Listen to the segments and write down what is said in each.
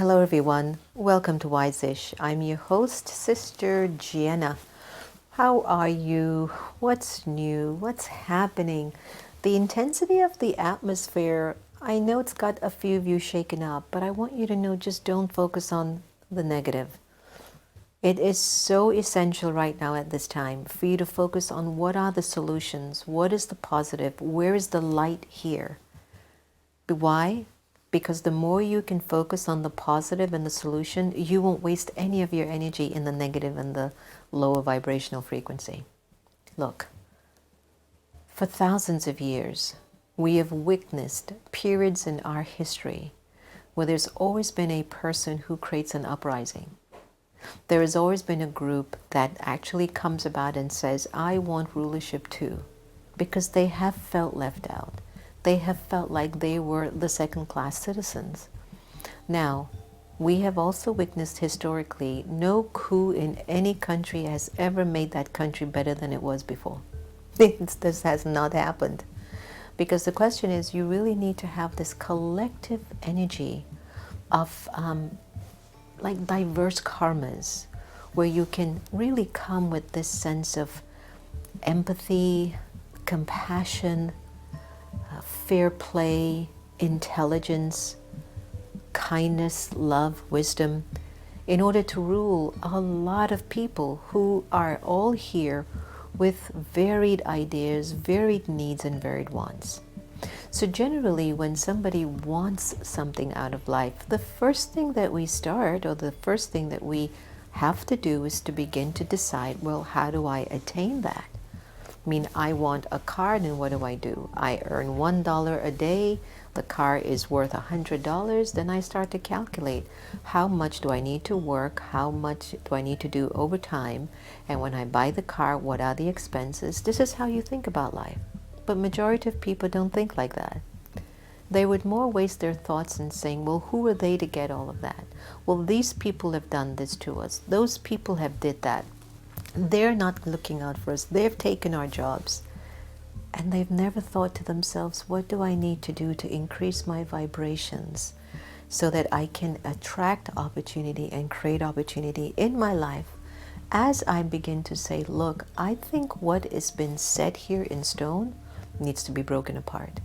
Hello everyone, welcome to Wise-ish. I'm your host, Sister Jenna. How are you? What's new? What's happening? The intensity of the atmosphere, I know it's got a few of you shaken up, but I want you to know just don't focus on the negative. It is so essential right now at this time for you to focus on what are the solutions, what is the positive, where is the light here. Why? Because the more you can focus on the positive and the solution, you won't waste any of your energy in the negative and the lower vibrational frequency. Look, for thousands of years, we have witnessed periods in our history where there's always been a person who creates an uprising. There has always been a group that actually comes about and says, I want rulership too, because they have felt left out. They have felt like they were the second-class citizens. Now, we have also witnessed historically no coup in any country has ever made that country better than it was before. This has not happened. Because the question is, you really need to have this collective energy of like diverse karmas, where you can really come with this sense of empathy, compassion, fair play, intelligence, kindness, love, wisdom, in order to rule a lot of people who are all here with varied ideas, varied needs, and varied wants. So generally, when somebody wants something out of life, the first thing that we start, or the first thing that we have to do, is to begin to decide, well, how do I attain that? I mean, I want a car, and what do? I earn $1 a day, the car is worth $100, then I start to calculate how much do I need to work, how much do I need to do overtime, and when I buy the car, what are the expenses? This is how you think about life. But majority of people don't think like that. They would more waste their thoughts in saying, well, who are they to get all of that? Well, these people have done this to us. Those people have did that. They're not looking out for us. They've taken our jobs. And they've never thought to themselves, what do I need to do to increase my vibrations so that I can attract opportunity and create opportunity in my life? As I begin to say, look, I think what has been set here in stone needs to be broken apart.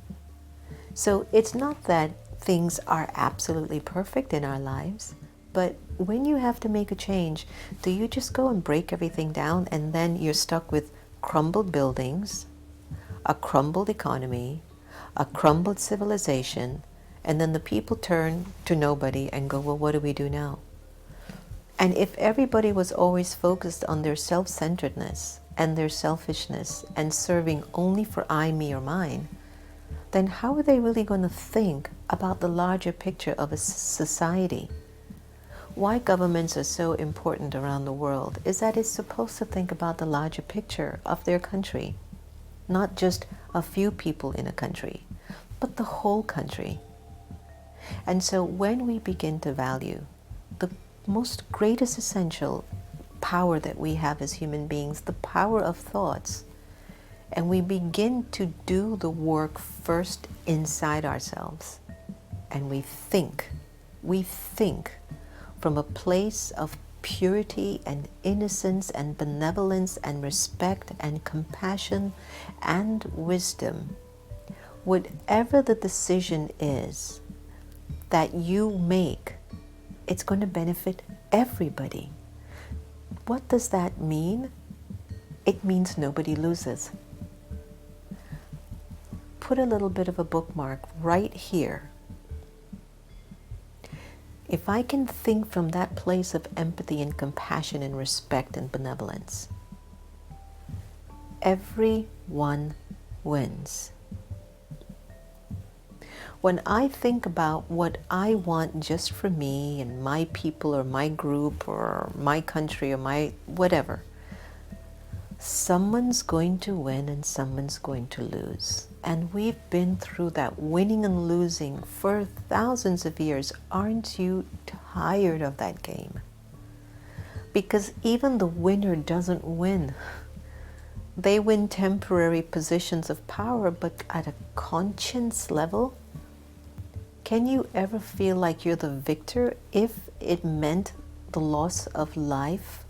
So it's not that things are absolutely perfect in our lives, but when you have to make a change, do you just go and break everything down and then you're stuck with crumbled buildings, a crumbled economy, a crumbled civilization, and then the people turn to nobody and go, well, what do we do now? And if everybody was always focused on their self-centeredness and their selfishness and serving only for I, me, or mine, then how are they really going to think about the larger picture of a society? Why governments are so important around the world is that it's supposed to think about the larger picture of their country, not just a few people in a country, but the whole country. And so when we begin to value the most greatest essential power that we have as human beings, the power of thoughts, and we begin to do the work first inside ourselves, and we think from a place of purity and innocence and benevolence and respect and compassion and wisdom, whatever the decision is that you make, it's going to benefit everybody. What does that mean? It means nobody loses. Put a little bit of a bookmark right here. If I can think from that place of empathy and compassion and respect and benevolence, everyone wins. When I think about what I want just for me and my people or my group or my country or my whatever, someone's going to win and someone's going to lose. And we've been through that winning and losing for thousands of years. Aren't you tired of that game? Because even the winner doesn't win. They win temporary positions of power, but at a conscience level, can you ever feel like you're the victor if it meant the loss of life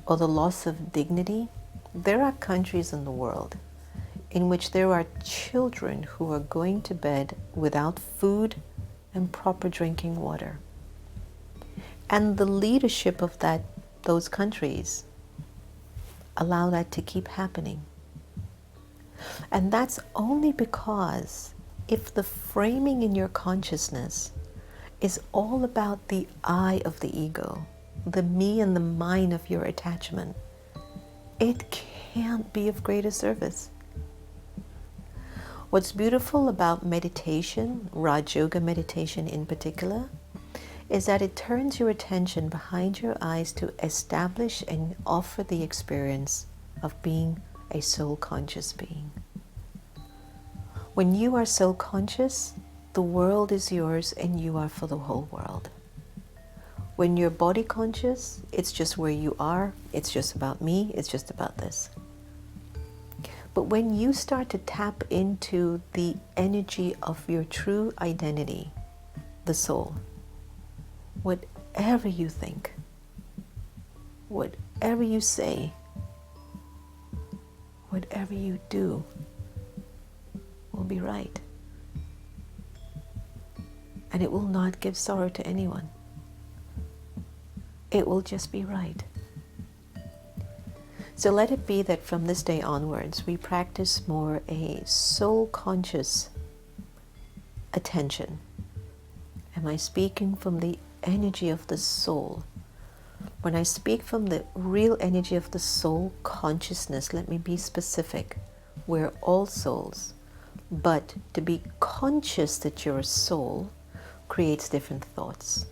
or the loss of dignity, there are countries in the world in which there are children who are going to bed without food and proper drinking water. And the leadership of those countries allow that to keep happening. And that's only because if the framing in your consciousness is all about the I of the ego, the me and the mine of your attachment, it can't be of greater service. What's beautiful about meditation, Raj Yoga meditation in particular, is that it turns your attention behind your eyes to establish and offer the experience of being a soul conscious being. When you are soul conscious, the world is yours and you are for the whole world. When you're body conscious, it's just where you are, it's just about me, it's just about this. But when you start to tap into the energy of your true identity, the soul, whatever you think, whatever you say, whatever you do will be right. And it will not give sorrow to anyone. It will just be right. So let it be that from this day onwards, we practice more a soul-conscious attention. Am I speaking from the energy of the soul? When I speak from the real energy of the soul consciousness, let me be specific. We're all souls. But to be conscious that you're a soul creates different thoughts.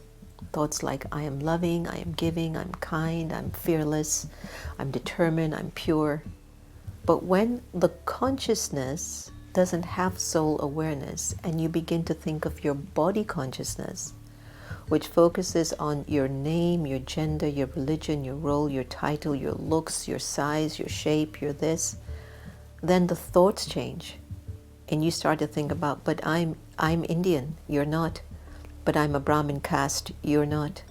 Thoughts like, I am loving, I am giving, I'm kind, I'm fearless, I'm determined, I'm pure. But when the consciousness doesn't have soul awareness and you begin to think of your body consciousness, which focuses on your name, your gender, your religion, your role, your title, your looks, your size, your shape, your this, then the thoughts change. And you start to think about, but I'm Indian, you're not. But I'm a Brahmin caste, you're not.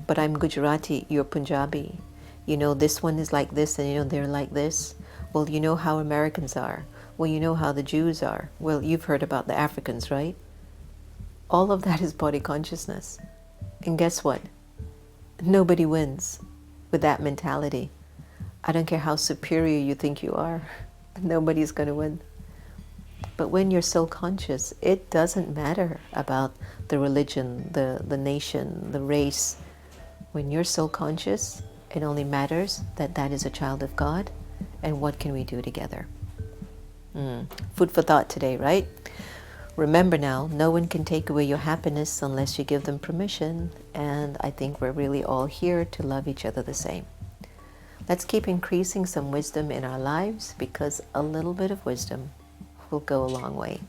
But I'm Gujarati, you're Punjabi. You know, this one is like this and you know they're like this. Well, you know how Americans are. Well, you know how the Jews are. Well, you've heard about the Africans, right? All of that is body consciousness. And guess what? Nobody wins with that mentality. I don't care how superior you think you are. Nobody's going to win. But when you're soul conscious, it doesn't matter about the religion, the nation, the race. When you're soul conscious, it only matters that that is a child of God and what can we do together. Food for thought today, right? Remember now, no one can take away your happiness unless you give them permission, and I think we're really all here to love each other the same. Let's keep increasing some wisdom in our lives, because a little bit of wisdom will go a long way.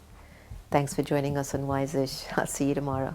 Thanks for joining us on Wise-ish. I'll see you tomorrow.